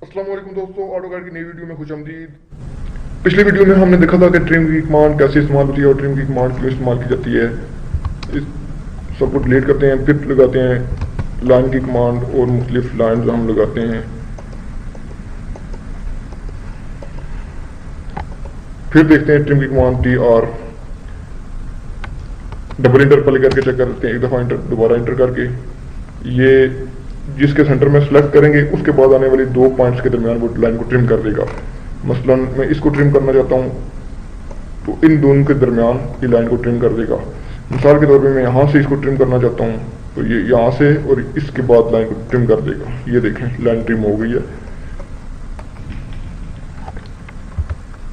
अस्सलाम वालेकुम दोस्तों, ऑटोकैड की नई वीडियो में खुशामदीद। पिछली वीडियो में हमने देखा था कि ट्रिम की कमांड कैसे इस्तेमाल होती है और ट्रिम की कमांड क्यों इस्तेमाल की जाती है। इस सबको डिलीट करते हैं, फिर लगाते हैं लाइन की कमांड और मुख्तलिफ लाइन हम लगाते हैं। फिर देखते हैं ट्रिम की कमांड TR डबल इंटर पहले करके चेक कर लेते हैं, एक दफ़ा इंटर दोबारा इंटर करके। ये जिसके सेंटर में सेलेक्ट करेंगे उसके बाद आने वाली दो पॉइंट्स के दरमियान वो लाइन को ट्रिम कर देगा। मसलन मैं इसको ट्रिम करना चाहता हूँ तो इन दोनों के दरमियान ये लाइन को ट्रिम कर देगा। मिसाल के तौर पे मैं यहाँ से इसको ट्रिम करना चाहता हूँ तो ये यहाँ से और इसके बाद लाइन को ट्रिम कर देगा। ये देखें लाइन ट्रिम हो गई है।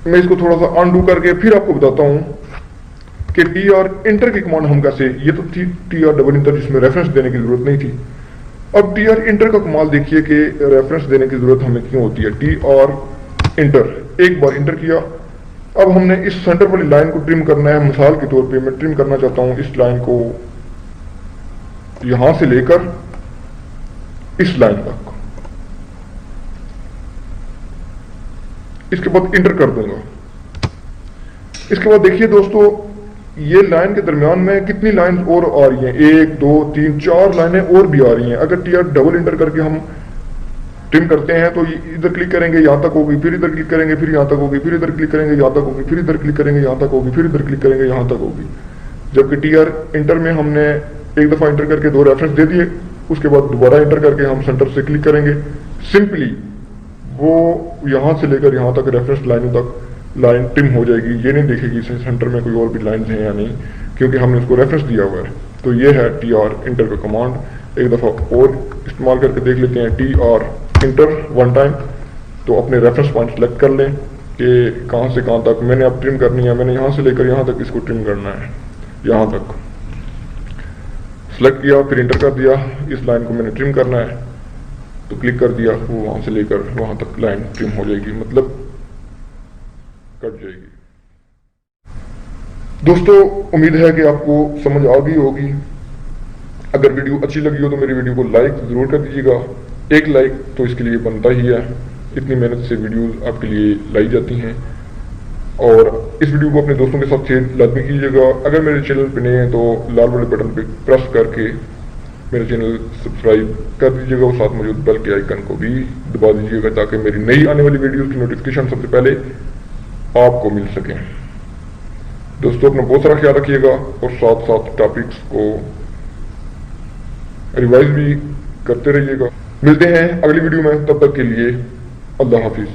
मैं इसको थोड़ा सा अनडू करके फिर आपको बताता हूँ कि TR इंटर की कमांड हम कैसे, ये तो थी TR डबल इंटर जिसमें रेफरेंस देने की जरूरत नहीं थी। अब TR इंटर का कमाल देखिए कि रेफरेंस देने की जरूरत हमें क्यों होती है। TR इंटर, एक बार इंटर किया, अब हमने इस सेंटर वाली लाइन को ट्रिम करना है। मिसाल के तौर पे मैं ट्रिम करना चाहता हूं इस लाइन को यहां से लेकर इस लाइन तक। इसके बाद इंटर कर दूंगा। इसके बाद देखिए दोस्तों, ये लाइन के दरमियान में कितनी लाइन और आ रही हैं, 1 2 3 4 लाइनें और भी आ रही हैं। अगर TR डबल इंटर करके हम ट्रिम करते हैं तो इधर क्लिक करेंगे यहां तक होगी, फिर इधर क्लिक करेंगे फिर यहां तक होगी, फिर इधर क्लिक करेंगे यहां तक होगी, फिर इधर क्लिक करेंगे यहां तक होगी, फिर इधर क्लिक करेंगे यहां तक होगी। जबकि TR इंटर में हमने एक दफा इंटर करके दो रेफरेंस दे दिए, उसके बाद दोबारा इंटर करके हम सेंटर से क्लिक करेंगे, सिंपली वो यहां से लेकर यहां तक रेफरेंस लाइनों तक लाइन ट्रिम हो जाएगी। ये नहीं देखेगी सेंटर में कोई और भी लाइन हैं या नहीं, क्योंकि हमने उसको रेफरेंस दिया हुआ है। तो ये है TR इंटर का कमांड। एक दफ़ा और इस्तेमाल करके देख लेते हैं TR इंटर वन टाइम। तो अपने रेफरेंस पॉइंट सेलेक्ट कर लें कि कहाँ से कहाँ तक मैंने अब ट्रिम करनी है। मैंने यहाँ से लेकर यहाँ तक इसको ट्रिम करना है, यहाँ तक सेलेक्ट किया, फिर इंटर कर दिया। इस लाइन को मैंने ट्रिम करना है तो क्लिक कर दिया, वो वहाँ से लेकर वहाँ तक लाइन ट्रिम हो जाएगी, मतलब कट जाएगी। दोस्तों उम्मीद है कि आपको समझ आ गई होगी। अगर वीडियो अच्छी लगी हो तो मेरी वीडियो को लाइक जरूर कर दीजिएगा। एक लाइक तो इसके लिए बनता ही है, इतनी मेहनत से वीडियोस आपके लिए लाई जाती हैं। और इस वीडियो को अपने दोस्तों के साथ शेयर लाजमी कीजिएगा। अगर मेरे चैनल पर नए हैं तो लाल वाले बटन पर प्रेस करके मेरे चैनल सब्सक्राइब कर दीजिएगा और साथ मौजूद बेल के आइकन को भी दबा दीजिएगा ताकि मेरी नई आने वाली वीडियो की नोटिफिकेशन सबसे पहले आपको मिल सके। दोस्तों अपना बहुत सारा ख्याल रखिएगा और साथ साथ टॉपिक्स को रिवाइज भी करते रहिएगा। मिलते हैं अगली वीडियो में, तब तक के लिए अल्लाह हाफिज।